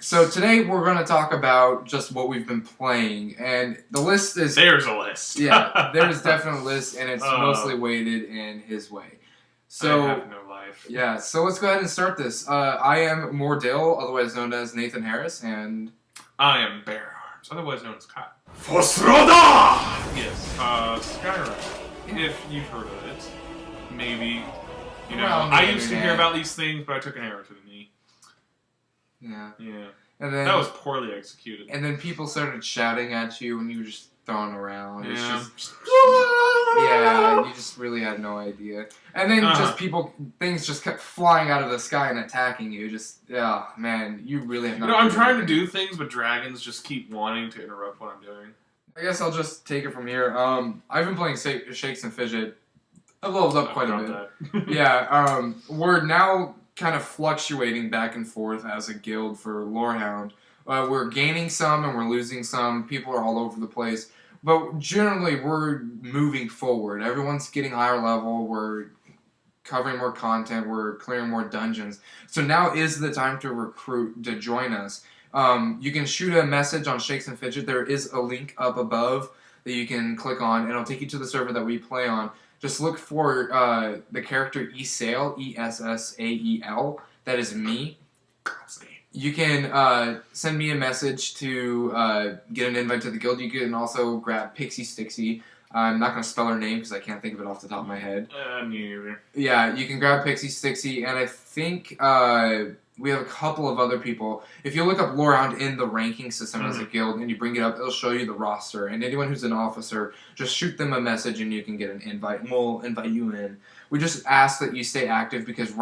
So today we're going to talk about just what we've been playing, and the list is... There's a list. Yeah, there's definitely a list, and it's mostly weighted in his way. So, I have no life. Yeah, so let's go ahead and start this. I am Mordil, otherwise known as Nathan Harris, and... I am Beararms, otherwise known as Kyle. Fosroda! Yes, Skyrim. Yeah. If you've heard of it. Maybe. You know, I used to hear about these things, but I took an arrow to the knee. Yeah. Yeah. And then, that was poorly executed. And then people started shouting at you, and you were just thrown around. Yeah. It's just... Yeah, you just really had no idea. And then things just kept flying out of the sky and attacking you. Just, man, you really have no idea. I'm trying to do things, but dragons just keep wanting to interrupt what I'm doing. I guess I'll just take it from here. I've been playing Shakes and Fidget. I've leveled up quite a bit. Yeah, we're now kind of fluctuating back and forth as a guild for Hound. We're gaining some and we're losing some. People are all over the place. But generally, we're moving forward. Everyone's getting higher level. We're covering more content. We're clearing more dungeons. So now is the time to recruit to join us. You can shoot a message on Shakes and Fidget. There is a link up above that you can click on, and it'll take you to the server that we play on. Just look for the character Esael, E-S-S-A-E-L. That is me. You can send me a message to get an invite to the guild. You can also grab Pixie Stixie. I'm not going to spell her name because I can't think of it off the top of my head. Me either. Yeah, you can grab Pixie Stixie, and I think we have a couple of other people. If you look up Hound in the ranking system as a guild and you bring it up, it'll show you the roster. And anyone who's an officer, just shoot them a message and you can get an invite, and we'll invite you in. We just ask that you stay active because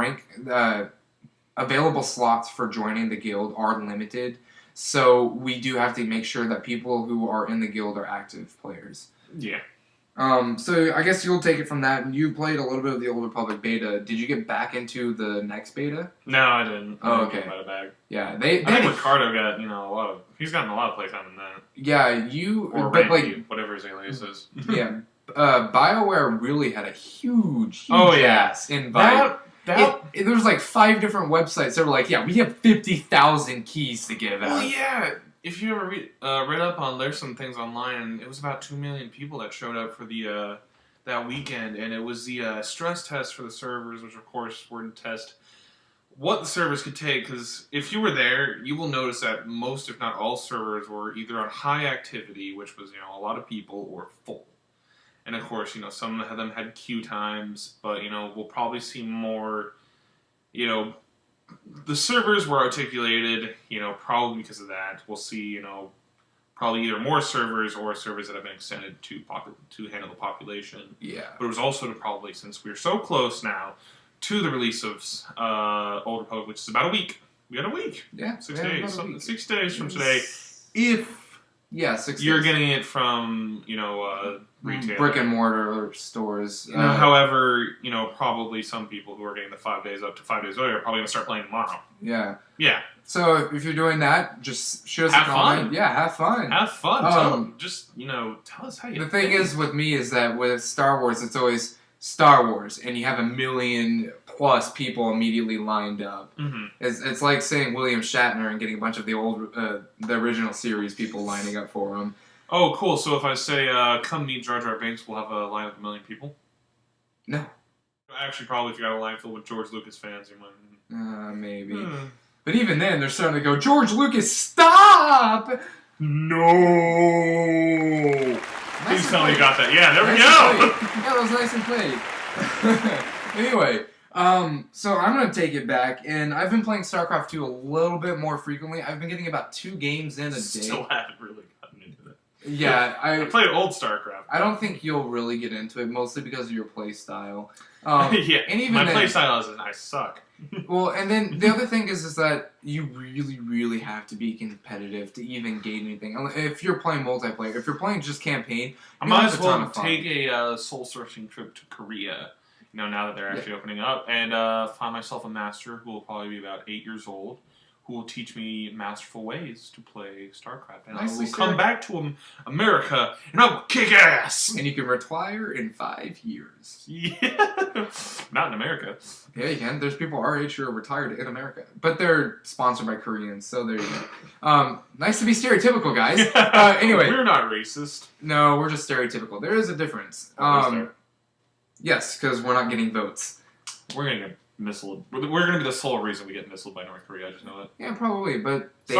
available slots for joining the guild are limited. So we do have to make sure that people who are in the guild are active players. Yeah. So I guess you'll take it from that. You played a little bit of the Old Republic beta. Did you get back into the next beta? No, I didn't. Oh, okay. I bag. Yeah, I think Ricardo got, he's gotten a lot of playtime in that. Yeah, or Randy, whatever his alias is. Yeah, BioWare really had a huge ass invite. There was like 5 different websites that were like, yeah, we have 50,000 keys to give out. Well, yeah. If you ever read up on, there's some things online, and it was about 2 million people that showed up for the that weekend, and it was the stress test for the servers, which of course were to test what the servers could take, because if you were there, you will notice that most, if not all, servers were either on high activity, which was, a lot of people, or full. And of course, some of them had queue times, but, we'll probably see more, the servers were articulated, probably because of that. We'll see, probably either more servers or servers that have been extended to handle the population. Yeah. But it was also to probably, since we're so close now to the release of Old Republic, which is about a week. We got a week. Yeah. 6 days. 6 days from today. If 6 days. You're getting it from, retail. Brick and mortar stores. However, probably some people who are getting the 5 days up to 5 days later are probably going to start playing tomorrow. Yeah. Yeah. So if you're doing that, just shoot us a comment. Fun. Yeah, have fun. Have fun. Tell us how you The thing is with me is that with Star Wars, it's always Star Wars, and you have 1 million plus people immediately lined up. Mm-hmm. It's like saying William Shatner and getting a bunch of the original series people lining up for him. Oh, cool. So if I say, come meet Jar Jar Binks, we'll have a line of 1 million people? No. Actually, probably if you got a line filled with George Lucas fans, you might... maybe. But even then, they're starting to go, George Lucas, stop! No! Please tell me you got that. Yeah, there we go! Yeah, that was nice and played. Anyway, so I'm going to take it back, and I've been playing StarCraft 2 a little bit more frequently. I've been getting about 2 games in a day. Still haven't really gotten into it. Yeah, I played old StarCraft. I don't think you'll really get into it, mostly because of your play style. Yeah, and even my play style is I suck. Well, and then the other thing is that you really, really have to be competitive to even gain anything. If you're playing multiplayer, if you're playing just campaign, I might as well take a soul-searching trip to Korea, now that they're actually opening up, and find myself a master who will probably be about 8 years old, who will teach me masterful ways to play StarCraft. And Nicely I will come back to America, and I'll kick ass! And you can retire in 5 years. Yeah. Not in America. Yeah, you can. There's people our age who are retired in America. But they're sponsored by Koreans, so there you go. Nice to be stereotypical, guys. Anyway. We're not racist. No, we're just stereotypical. There is a difference. Yes, because we're not getting votes. We're going to get missiled. We're going to be the sole reason we get missiled by North Korea. I just know it. Yeah, probably, but they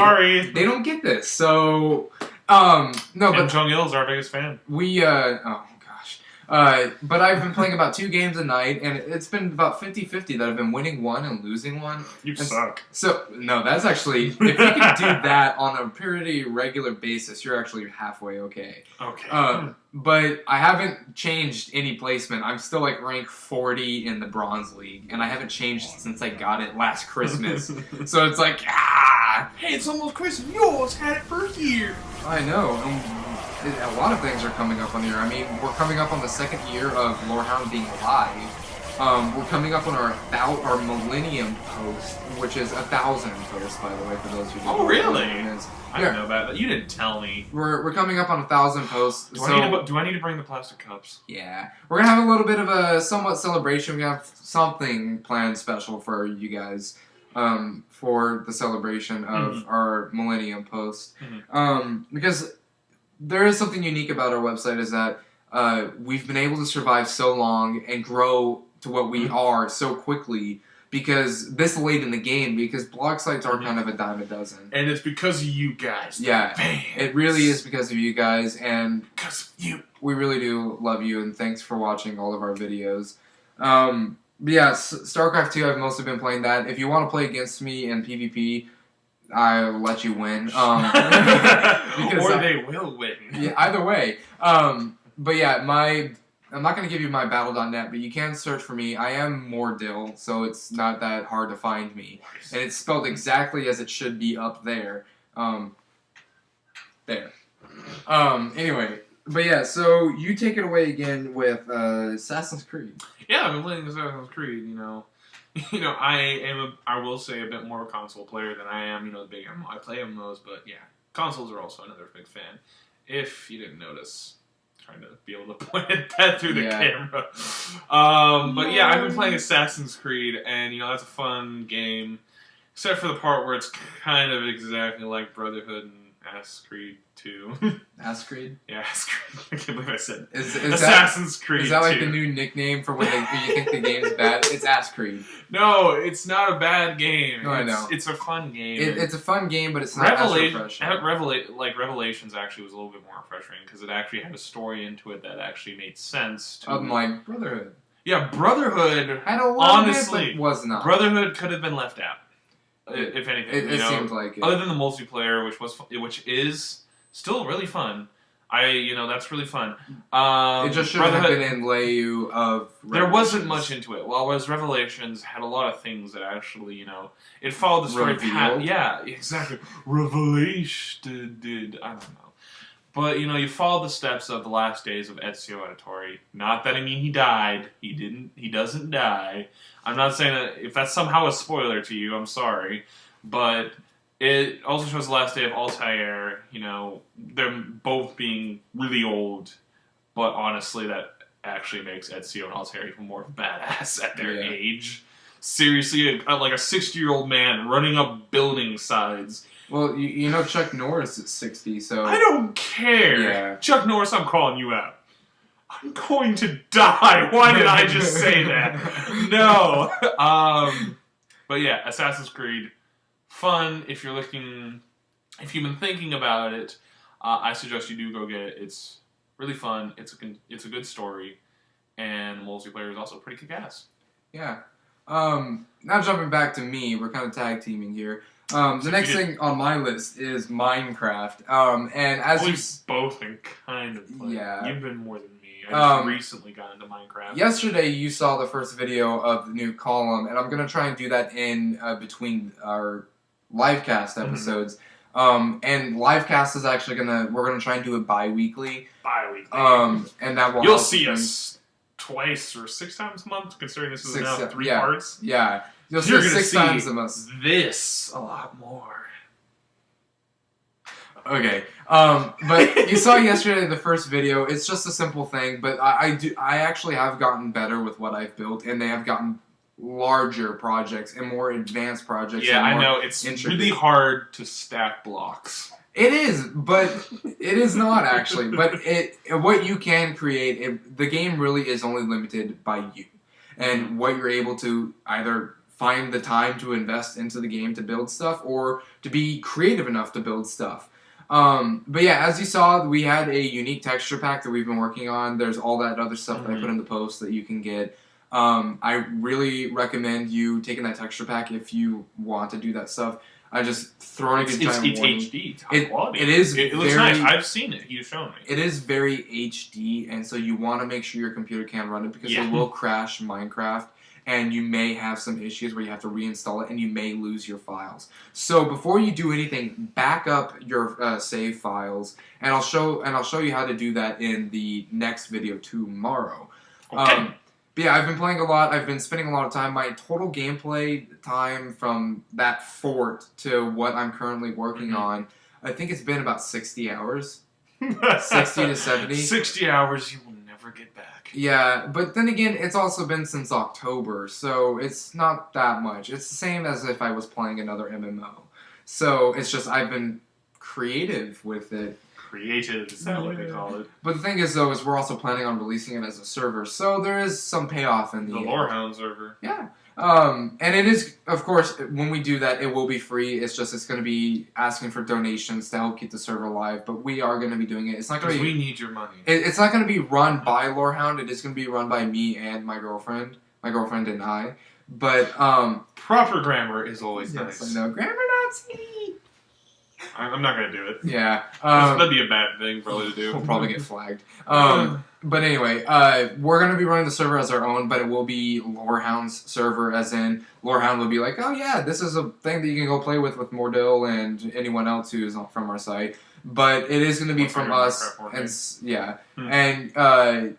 don't get this. So, no, but Kim Jong-il is our biggest fan. We, oh gosh. But I've been playing about 2 games a night, and it's been about 50-50 that I've been winning one and losing one. You suck. So, no, that's actually, if you can do that on a pretty regular basis, you're actually halfway okay. Okay. But I haven't changed any placement. I'm still like rank 40 in the Bronze League, and I haven't changed since I got it last Christmas. So it's like, Hey, it's almost Christmas. You almost had it for a year. I know. A lot of things are coming up on the year. I mean, we're coming up on the 2nd year of Hound being alive. We're coming up on our Millennium post, which is 1,000 posts, by the way, for those who don't know. Oh, really? I didn't know about that. You didn't tell me. We're coming up on 1,000 posts. Do I need to bring the plastic cups? Yeah. We're going to have a little bit of a somewhat celebration. We have something planned special for you guys for the celebration of our Millennium post. Because there is something unique about our website is that we've been able to survive so long and grow to what we are so quickly because this late in the game, because blog sites are kind of a dime a dozen. And it's because of you guys. Yeah, it really is because of you guys, and because of you. We really do love you, and thanks for watching all of our videos. But yeah, StarCraft 2, I've mostly been playing that. If you want to play against me in PvP, I'll let you win. Or they will win. Yeah, either way. But yeah, I'm not going to give you my battle.net, but you can search for me. I am Mordil, so it's not that hard to find me. And it's spelled exactly as it should be up there. There. Anyway, but yeah, so you take it away again with Assassin's Creed. Yeah, I've been playing Assassin's Creed, you know. I will say, a bit more of a console player than I am, the big MMO. I play MMOs, but yeah, consoles are also another big fan. If you didn't notice. Trying to be able to point that through the camera. But yeah, I've been playing Assassin's Creed, and that's a fun game. Except for the part where it's kind of exactly like Brotherhood and Assassin's Creed 2. Assassin's Creed? Yeah, Assassin's Creed. I can't believe I said Assassin's Creed. Is that like the new nickname for when you think the game's bad? It's Assassin's Creed. No, it's not a bad game. No, I know. It's a fun game. It's a fun game, but it's not as refreshing. Revelations actually was a little bit more refreshing because it actually had a story into it that actually made sense. Unlike Brotherhood. Yeah, Brotherhood had a lot honestly of it, but was not. Brotherhood could have been left out. If anything, it seemed like it. Other than the multiplayer, which is still really fun. That's really fun. It just should have been in layout of Revelations. There wasn't much into it. Whereas Revelations had a lot of things that actually, it followed the story path. Yeah, exactly. Revelation did. I don't know. But, you followed the steps of the last days of Ezio Auditore. Not that I mean he died. He doesn't die. I'm not saying that if that's somehow a spoiler to you, I'm sorry. But it also shows the last day of Altair, them both being really old. But honestly, that actually makes Ezio and Altair even more badass at their age. Seriously, like a 60-year-old man running up building sides. Well, Chuck Norris is 60, so... I don't care! Yeah. Chuck Norris, I'm calling you out. I'm going to die! Why did I just say that? No! But yeah, Assassin's Creed. Fun, if you've been thinking about it, I suggest you do go get it. It's really fun, it's a good story, and the multiplayer is also pretty kick-ass. Yeah. Now jumping back to me, we're kind of tag teaming here. The next thing on my list is Minecraft. And as we've both been kind of playing. Yeah. You've been more than me. I just recently got into Minecraft. Yesterday you saw the first video of the new column, and I'm going to try and do that in between our livecast episodes. And livecast is actually we're gonna try and do it bi-weekly. Bi-weekly. And that will You'll see us twice or 6 times a month, considering this is Six, now 3 yeah. parts. Yeah. You'll You're see gonna 6 times a month. This a lot more. Okay, but you saw yesterday the first video. It's just a simple thing, but I actually have gotten better with what I've built, and they have gotten larger projects and more advanced projects. Yeah, and I more know it's intricate. really hard to stack blocks. It is, but it is not actually. But what you can create, the game really is only limited by you, and what you're able to either find the time to invest into the game to build stuff, or to be creative enough to build stuff. But yeah, as you saw, we had a unique texture pack that we've been working on. There's all that other stuff that I put in the post that you can get. I really recommend you taking that texture pack if you want to do that stuff. I just throwing a good time. It's HD. It's high quality. It is. It looks nice. I've seen it. You've shown me. It is very HD, and so you want to make sure your computer can run it because it will crash Minecraft. And you may have some issues where you have to reinstall it, and you may lose your files. So before you do anything, back up your save files, and I'll show you how to do that in the next video tomorrow. Okay. But yeah, I've been playing a lot. I've been spending a lot of time. My total gameplay time from that fort to what I'm currently working on, I think it's been about 60 hours, 60 to 70. 60 hours you will never get back. Yeah, but then again, it's also been since October, so it's not that much. It's the same as if I was playing another MMO. So it's just I've been creative with it. Creative, is that what they call it? But the thing is, though, is we're also planning on releasing it as a server, so there is some payoff in the Hound server. Yeah. And it is, of course, when we do that, it will be free. It's just it's going to be asking for donations to help keep the server alive. But we are going to be doing it. It's not going to be. We need your money. It's not going to be run by Hound. It is going to be run by me and my girlfriend. My girlfriend and I. But proper grammar is always nice. I know, grammar Nazi. I'm not going to do it. Yeah. That'd be a bad thing probably to do. We'll probably get flagged. But anyway, we're going to be running the server as our own, but it will be Hound's server, as in Hound will be like, oh yeah, this is a thing that you can go play with Mordil and anyone else who is not from our site. But it is going to be from us, and and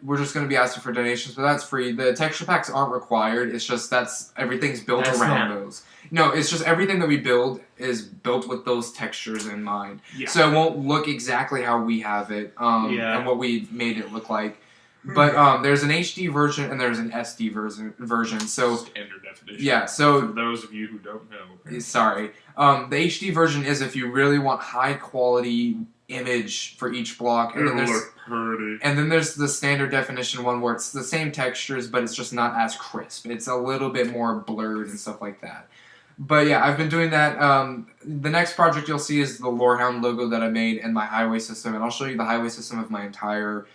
we're just going to be asking for donations, but that's free. The texture packs aren't required. It's just everything's built around those. No, it's just everything that we build is built with those textures in mind. Yeah. So it won't look exactly how we have it, and what we made it look like. But there's an HD version and there's an SD version. So standard definition. Yeah. So for those of you who don't know, sorry. The HD version is if you really want high quality image for each block, and then there's the standard definition one where it's the same textures, but it's just not as crisp. It's a little bit more blurred and stuff like that. But yeah, I've been doing that. The next project you'll see is the Hound logo that I made and my highway system, and I'll show you the highway system of my entire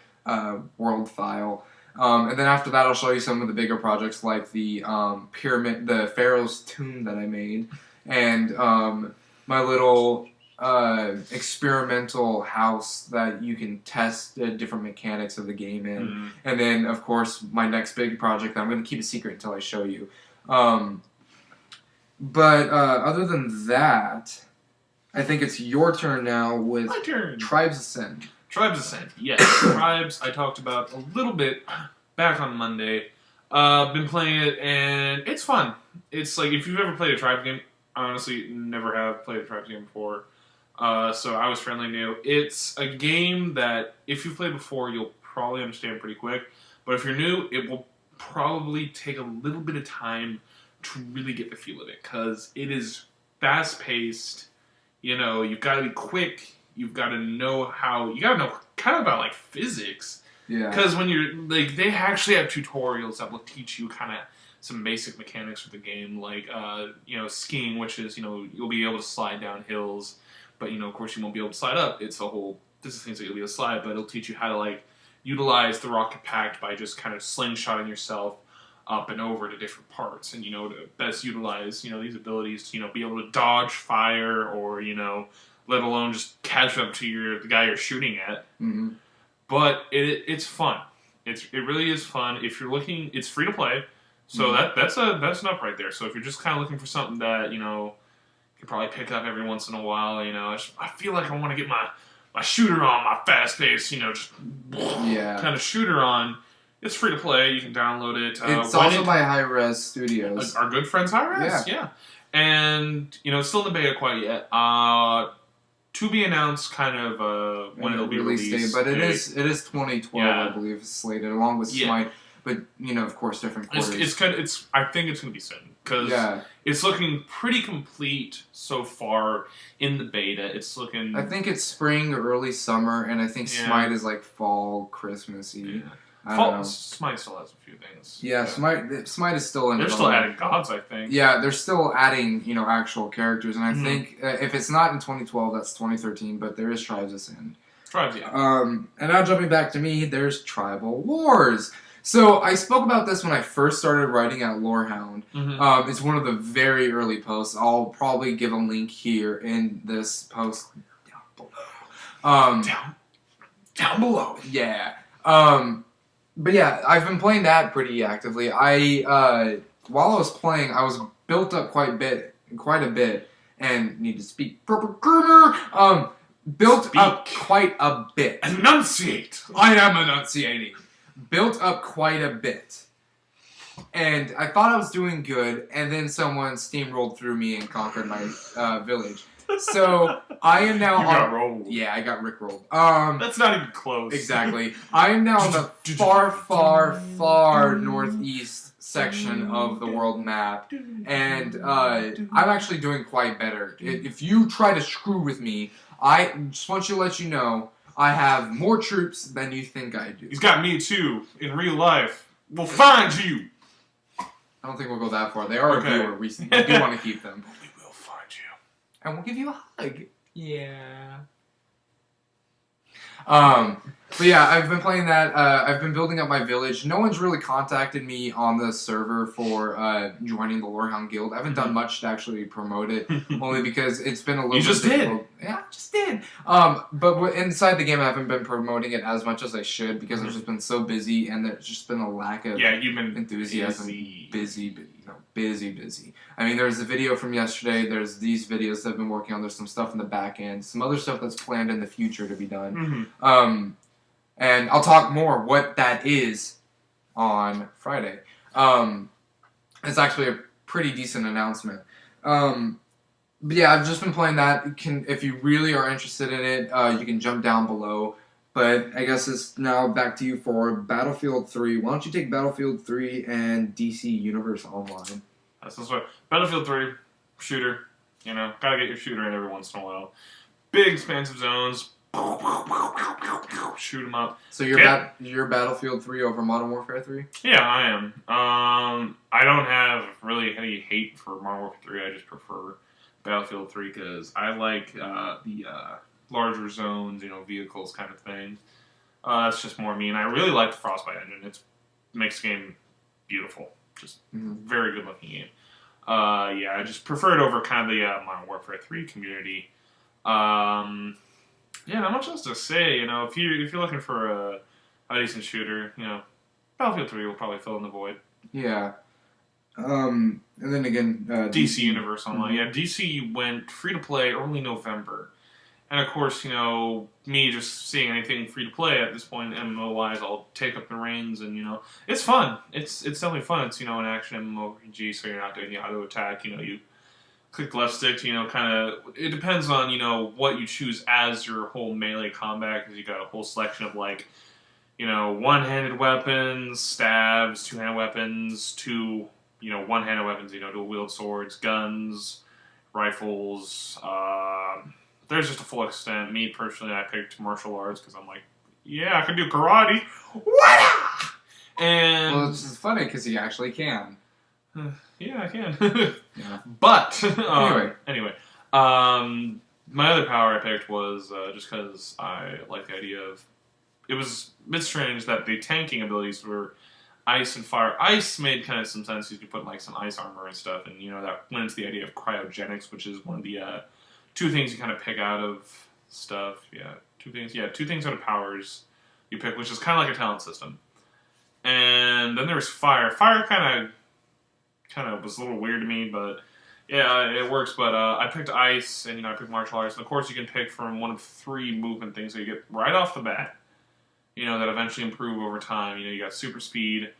world file. And then after that, I'll show you some of the bigger projects like the pyramid, the Pharaoh's tomb that I made, and my little experimental house that you can test the different mechanics of the game in. And then, of course, my next big project that I'm going to keep a secret until I show you. But other than that, I think it's your turn now with my turn. Tribes Ascend. Tribes Ascend, yes. Tribes, I talked about a little bit back on Monday. Been playing it, and it's fun. It's like, if you've ever played a Tribes game, I honestly never have played a Tribes game before. So I was friendly new. It's a game that, if you've played before, you'll probably understand pretty quick. But if you're new, it will probably take a little bit of time to really get the feel of it, because it is fast-paced. You know, you've got to be quick. You've got to know kind of about, like, physics. Yeah. Because when you're, like, they actually have tutorials that will teach you kind of some basic mechanics of the game, like, skiing, which is, you'll be able to slide down hills, but, of course you won't be able to slide up. It's a whole, this is things that you'll be able to slide, but it'll teach you how to, like, utilize the rocket pack by just kind of slingshotting yourself up and over to different parts, and, to best utilize, these abilities to, be able to dodge fire, or, let alone just catch up to the guy you're shooting at. Mm-hmm. But it's fun. It really is fun. If you're looking, it's free to play, so that's an up right there. So if you're just kind of looking for something that you can probably pick up every once in a while, I feel like I want to get my shooter on, my fast pace, just kind of shooter on. It's free to play. You can download it. It's also by High Res Studios. Our good friends High Res, yeah. And, it's still in the beta quite yet. To be announced kind of when it'll be released. But it is 2012, I believe, slated, along with Smite. But, of course, different quarters. I think it's going to be soon. Because it's looking pretty complete so far in the beta. It's looking... I think it's spring, early summer, and I think Smite is like fall, Christmassy. Yeah. Smite still has a few things. Yeah, Smite is still in. They're still adding gods, I think. Yeah, they're still adding, actual characters, and I think if it's not in 2012, that's 2013. But there is Tribes Ascend. Tribes, yeah. And now jumping back to me, there's Tribal Wars. So I spoke about this when I first started writing at Lorehound. It's one of the very early posts. I'll probably give a link here in this post down below. Down below. Yeah. But yeah, I've been playing that pretty actively. While I was playing, I was built up quite a bit, and need to speak proper grammar. Built up quite a bit. Enunciate. I am enunciating. Built up quite a bit. And I thought I was doing good, and then someone steamrolled through me and conquered my village. So I am now got rolled. Yeah, I got rickrolled. That's not even close. Exactly. I am now on the far northeast section of the world map, and I'm actually doing quite better. If you try to screw with me, I just want to let you know I have more troops than you think I do. He's got me too in real life. We'll find you. I don't think we'll go that far. They are a viewer. We do want to keep them. We will find you. And we'll give you a hug. Yeah. But yeah, I've been playing that. I've been building up my village. No one's really contacted me on the server for joining the Lorehound Guild. I haven't done much to actually promote it, only because it's been a little. You just difficult. Did. Yeah, I just did. But inside the game, I haven't been promoting it as much as I should because I've just been so busy, and there's just been a lack of you've been enthusiasm. Busy. I mean, there's the video from yesterday. There's these videos that I've been working on. There's some stuff in the back end. Some other stuff that's planned in the future to be done. And I'll talk more what that is on Friday. It's actually a pretty decent announcement. But yeah, I've just been playing that. If you really are interested in it, you can jump down below. But I guess it's now back to you for Battlefield 3. Why don't you take Battlefield 3 and DC Universe Online? That's right. Battlefield 3, shooter. Gotta get your shooter in every once in a while. Big, expansive zones. Shoot them up. So you're Battlefield 3 over Modern Warfare 3? Yeah, I am. I don't have really any hate for Modern Warfare 3. I just prefer Battlefield 3 because I like the larger zones, vehicles kind of thing. That's just more me, and I really like the Frostbite engine. It makes the game beautiful. Just very good looking game. I just prefer it over kind of the Modern Warfare 3 community. Yeah, not much else to say. If you're looking for a decent shooter, Battlefield 3 will probably fill in the void. Yeah. And then again, DC Universe Online. Yeah, DC went free to play early November, and of course, me just seeing anything free to play at this point, MMO wise, I'll take up the reins, and it's fun. It's definitely fun. It's an action MMORPG, so you're not doing auto attack. You click the left stick to, kind of... It depends on, what you choose as your whole melee combat, because you got a whole selection of, one-handed weapons, stabs, two-handed weapons, one-handed weapons, dual-wield swords, guns, rifles. There's just a full extent. Me, personally, I picked martial arts, because I'm like, yeah, I can do karate. What? And... Well, it's funny, because he actually can. Yeah, I can. Yeah. But anyway, my other power I picked was just because I like the idea of. It was a bit strange that the tanking abilities were ice and fire. Ice made kind of some sense because you put some ice armor and stuff, and that went into the idea of cryogenics, which is one of the two things you kind of pick out of stuff. Yeah, two things. Yeah, two things out of powers you pick, which is kind of like a talent system. And then there was fire. Fire kind of was a little weird to me, but yeah, it works. But I picked ice, and I picked martial arts, and of course you can pick from one of 3 movement things that you get right off the bat. that eventually improve over time. You got super speed,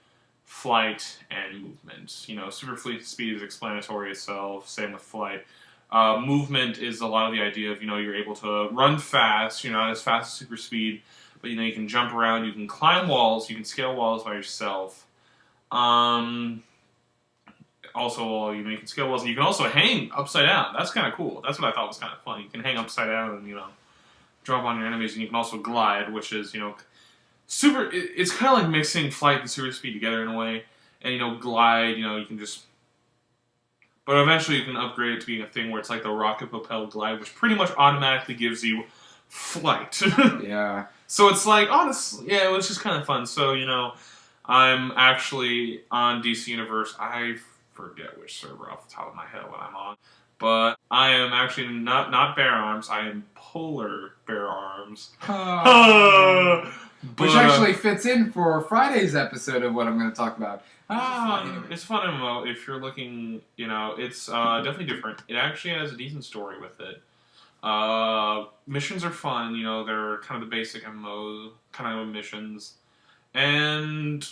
flight, and movement. Super speed is explanatory itself. Same with flight. Movement is a lot of the idea of you're able to run fast. You're not as fast as super speed, but you can jump around. You can climb walls. You can scale walls by yourself. Also, you can scale walls, and you can also hang upside down. That's kind of cool. That's what I thought was kind of fun. You can hang upside down and jump on your enemies, and you can also glide, which is super. It's kind of like mixing flight and super speed together in a way. And glide. You can just. But eventually, you can upgrade it to being a thing where it's like the rocket propelled glide, which pretty much automatically gives you flight. Yeah. So it's like honestly, yeah, it was just kind of fun. So I'm actually on DC Universe. I forget which server off the top of my head what I'm on, but I am actually not Beararms. I am Polar Beararms. Which actually fits in for Friday's episode of what I'm going to talk about. It's a fun MMO if you're looking. It's definitely different. It actually has a decent story with it. Missions are fun. They're kind of the basic MMO kind of missions, and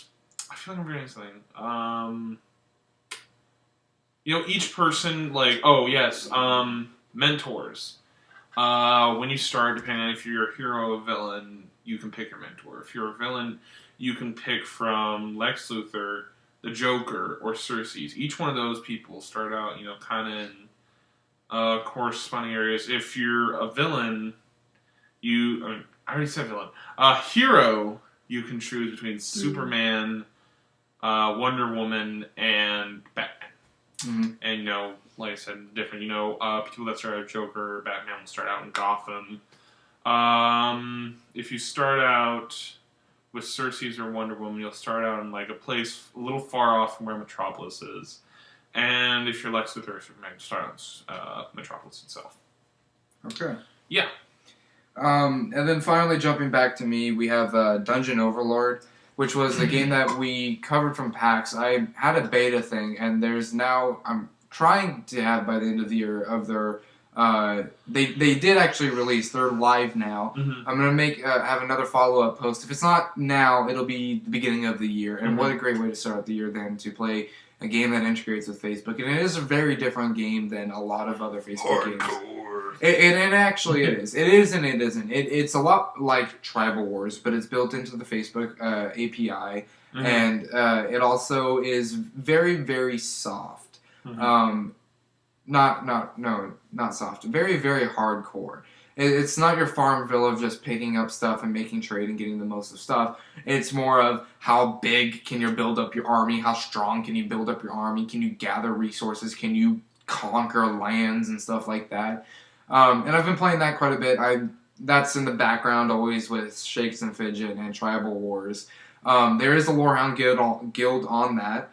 I feel like I'm forgetting something. Each person, mentors. When you start, depending on if you're a hero or a villain, you can pick your mentor. If you're a villain, you can pick from Lex Luthor, the Joker, or Cersei's. Each one of those people start out, kind of in corresponding areas. If you're a villain, I already said villain. Hero, you can choose between Superman, Wonder Woman, and Batman. Mm-hmm. And, like I said, different. People that start out Joker or Batman will start out in Gotham. If you start out with Cersei's or Wonder Woman, you'll start out in, a place a little far off from where Metropolis is. And if you're Lex Luthor or Superman, you start out in Metropolis itself. Okay. Yeah. And then finally, jumping back to me, we have Dungeon Overlord, which was a game that we covered from PAX. I had a beta thing, and I'm trying to have by the end of the year of their. They did actually release. They're live now. Mm-hmm. I'm gonna have another follow-up post. If it's not now, it'll be the beginning of the year. And what a great way to start the year than to play a game that integrates with Facebook. And it is a very different game than a lot of other Facebook games. It actually is. It is and it isn't. It's a lot like Tribal Wars, but it's built into the Facebook API, and it also is very, very soft. Not soft. Very, very hardcore. It's not your farm villa just picking up stuff and making trade and getting the most of stuff. It's more of how big can you build up your army? How strong can you build up your army? Can you gather resources? Can you conquer lands and stuff like that? And I've been playing that quite a bit. That's in the background always with Shakes and Fidget and Tribal Wars. There is a Lorehound guild on that.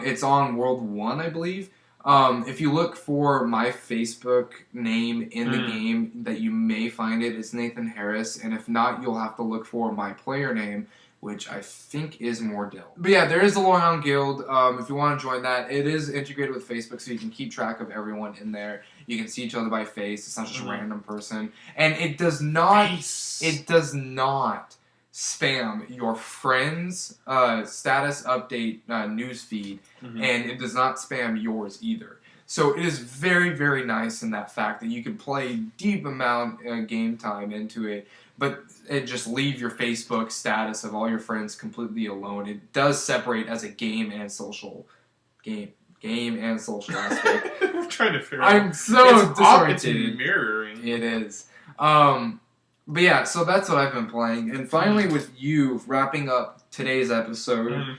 It's on World 1, I believe. If you look for my Facebook name in the game, that you may find it. It's Nathan Harris, and if not, you'll have to look for my player name, which I think is Mordil. But yeah, there is a Lorehound guild. If you want to join that, it is integrated with Facebook, so you can keep track of everyone in there. You can see each other by face. It's not just a random person, and it does not. It does not spam your friend's status update news feed, and it does not spam yours either. So it is very, very nice in that fact that you can play deep amount game time into it, but it just leave your Facebook status of all your friends completely alone. It does separate as a game and social aspect. I'm trying to figure out. I'm so disoriented. It's mirroring. It is. But yeah, so that's what I've been playing. And finally, with you wrapping up today's episode,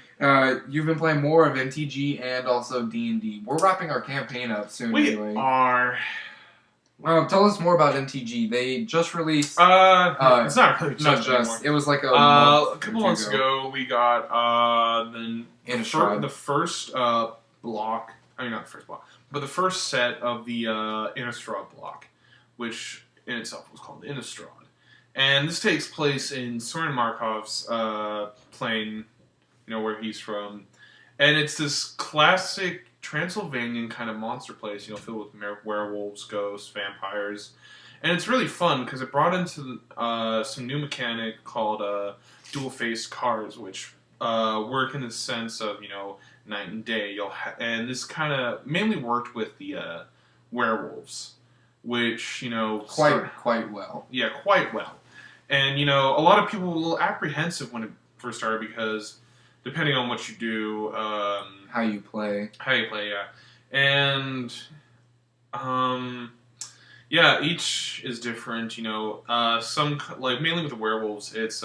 you've been playing more of MTG and also D&D. We're wrapping our campaign up soon. We anyway. are. Tell us more about MTG. They just released. It's not really not just anymore. just. It was like a couple months ago. We got the first block. I mean, not the first block, but the first set of the Innistrad block, which in itself was called the Innistrad. And this takes place in Soren Markov's plane, where he's from. And it's this classic Transylvanian kind of monster place, filled with werewolves, ghosts, vampires. And it's really fun because it brought into some new mechanic called dual-faced cards, which work in the sense of, night and day. And this kind of mainly worked with the werewolves, which, quite well. Yeah, quite well. And, a lot of people were a little apprehensive when it first started because depending on what you do... how you play. Yeah. And, yeah, each is different, some, mainly with the werewolves, it's,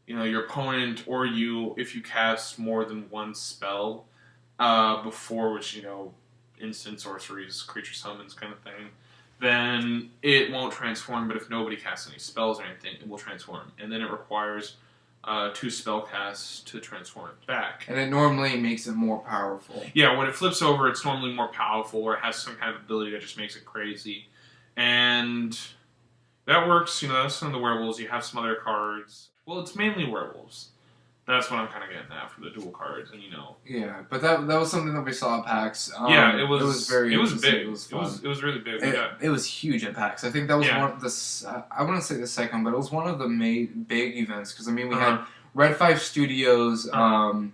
your opponent or you, if you cast more than one spell, before which, instant sorceries, creature summons kind of thing, then it won't transform, but if nobody casts any spells or anything, it will transform. And then it requires 2 spell casts to transform it back. And it normally makes it more powerful. Yeah, when it flips over, it's normally more powerful, or it has some kind of ability that just makes it crazy. And that works, that's some of the werewolves. You have some other cards. Well, it's mainly werewolves. That's what I'm kind of getting at for the dual cards, and Yeah, but that was something that we saw at PAX. Yeah, it was very. It was big. It was fun. It was really big. It was huge at PAX. I think that was one of the. I wouldn't say the second, but it was one of the big events because we had Red 5 Studios, Firefall.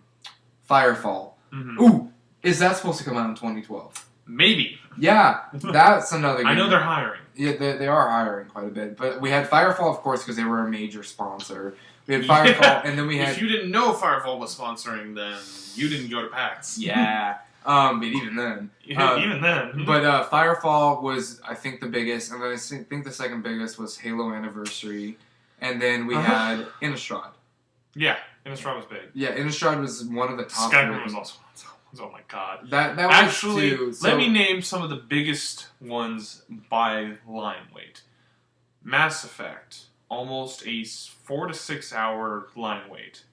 Mm-hmm. Ooh, is that supposed to come out in 2012? Maybe. Yeah, that's another. I know they're hiring. Yeah, they are hiring quite a bit, but we had Firefall, of course, because they were a major sponsor. We had Firefall, and then we had... If you didn't know Firefall was sponsoring, then you didn't go to PAX. Yeah, but even then... even then. But Firefall was, I think, the biggest, and then I think the second biggest was Halo Anniversary, and then we had Innistrad. Yeah, Innistrad was big. Yeah, Innistrad was one of the top... Skyrim was also... Oh my god. That was Actually, too, let me name some of the biggest ones by line weight. Mass Effect... almost a 4 to 6 hour line wait.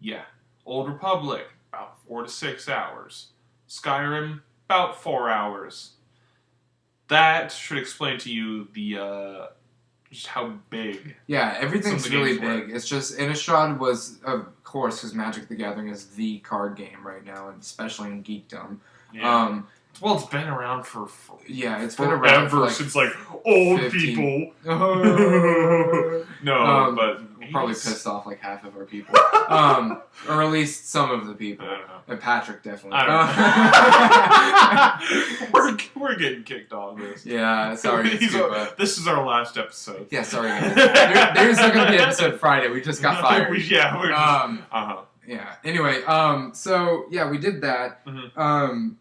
Yeah. Old Republic, about 4 to 6 hours. Skyrim, about 4 hours. That should explain to you the just how big. Yeah, everything's really big. It's just Innistrad was, of course, because Magic the Gathering is the card game right now, and especially in geekdom. Yeah. Well, it's been around for yeah, it's been around for since old 15. people. No, but we're probably pissed off half of our people, or at least some of the people. I don't know. And Patrick definitely. I don't know. we're getting kicked off this. Yeah, sorry. This is our last episode. Yeah, sorry guys. There's not gonna be an episode Friday. We just got fired. We're just, Yeah. Anyway, so yeah, we did that. Mm-hmm.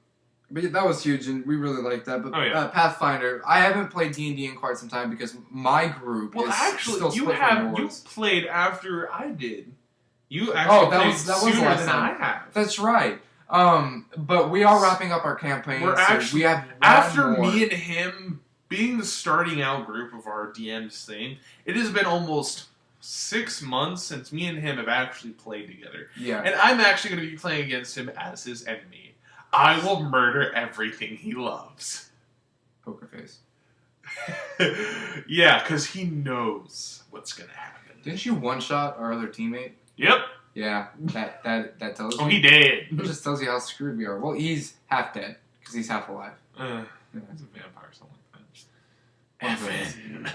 But that was huge, and we really liked that. But Pathfinder, I haven't played D&D in quite some time because my group is still split from yours. You played after I did. You actually played sooner than I have. That's right. But we are wrapping up our campaign. We have after me and him being the starting out group of our DMs thing. It has been almost 6 months since me and him have actually played together. Yeah, and I'm actually going to be playing against him as his enemy. I will murder everything he loves. Poker face. Yeah, because he knows what's going to happen. Didn't you one-shot our other teammate? Yep. Yeah, that tells you. Oh, he did. It just tells you how screwed we are. Well, he's half dead, because he's half alive. He's a vampire or something like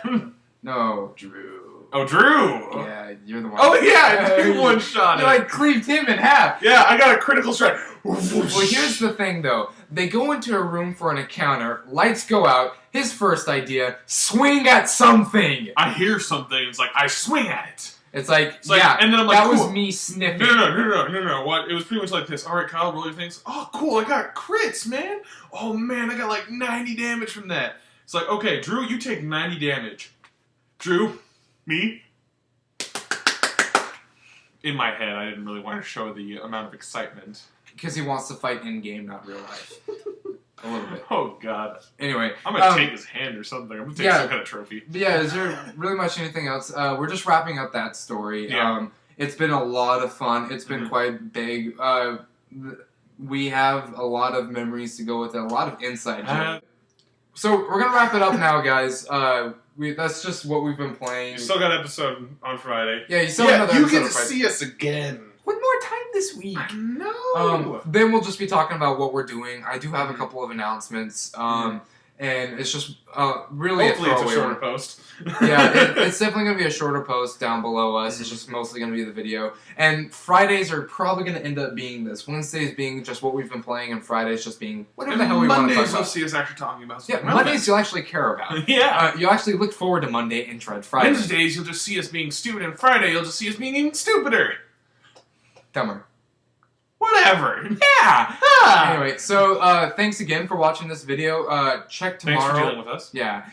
that. No, Drew. Oh, Drew! Yeah, you're the one. Oh, yeah, you one-shot it. You, cleaved him in half. Yeah, I got a critical strike. Well, here's the thing, though. They go into a room for an encounter, lights go out, his first idea, swing at something! I hear something, it's like, I swing at it! It's like, yeah, and then I'm like, that cool. was me sniffing. No. What? It was pretty much like this. Alright, Kyle, roll your things. Oh, cool, I got crits, man! Oh, man, I got 90 damage from that. It's like, okay, Drew, you take 90 damage. Drew, me? In my head, I didn't really want to show the amount of excitement. Because he wants to fight in-game, not real life. A little bit. Oh, God. Anyway. I'm going to take his hand or something. I'm going to take some kind of trophy. Yeah, is there really much anything else? We're just wrapping up that story. Yeah. It's been a lot of fun. It's been quite big. We have a lot of memories to go with it, a lot of inside jokes. So we're going to wrap it up now, guys. That's just what we've been playing. You still got an episode on Friday. Yeah, you still have another episode you get to see us again. With more time this week. I know. Then we'll just be talking about what we're doing. I do have a couple of announcements. And it's just really Hopefully a it's throwaway a shorter one. post. Yeah, it's definitely going to be a shorter post down below us. It's just mostly going to be the video. And Fridays are probably going to end up being this. Wednesdays being just what we've been playing, and Fridays just being whatever the hell we want to talk Mondays about. you'll see us actually talking about Yeah, something Mondays you'll actually care about. Yeah. You'll actually look forward to Monday and dread Friday. Wednesdays you'll just see us being stupid, and Friday you'll just see us being even stupider. Dumber. Whatever. Yeah! Ah. Anyway, so thanks again for watching this video. Check tomorrow. Thanks for dealing with us. Yeah.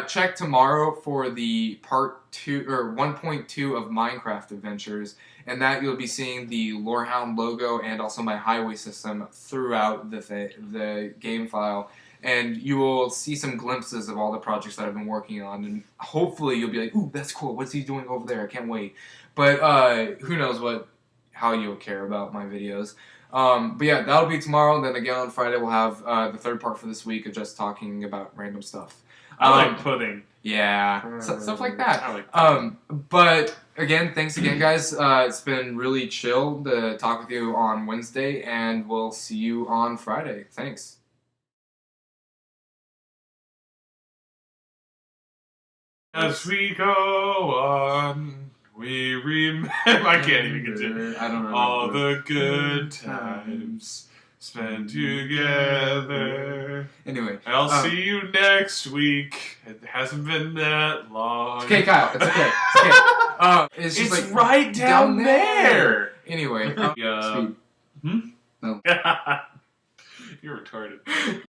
Check tomorrow for the part 2 or 1.2 of Minecraft Adventures, and that you'll be seeing the Hound logo and also my highway system throughout the game file. And you will see some glimpses of all the projects that I've been working on, and hopefully you'll be like, "Ooh, that's cool. What's he doing over there? I can't wait." But who knows how you'll care about my videos. But yeah, that'll be tomorrow, and then again on Friday we'll have the third part for this week of just talking about random stuff. I like pudding. Yeah, stuff like that. I like pudding. But again, thanks again, guys. It's been really chill to talk with you on Wednesday, and we'll see you on Friday. Thanks. As we go on, we remember. I can't even continue. I don't know. All the good times spent together. Anyway, I'll see you next week. It hasn't been that long. Okay, Kyle. It's okay. It's okay. It's just It's like right down there. Anyway, Yeah. sweet. Hmm? No. You're retarded.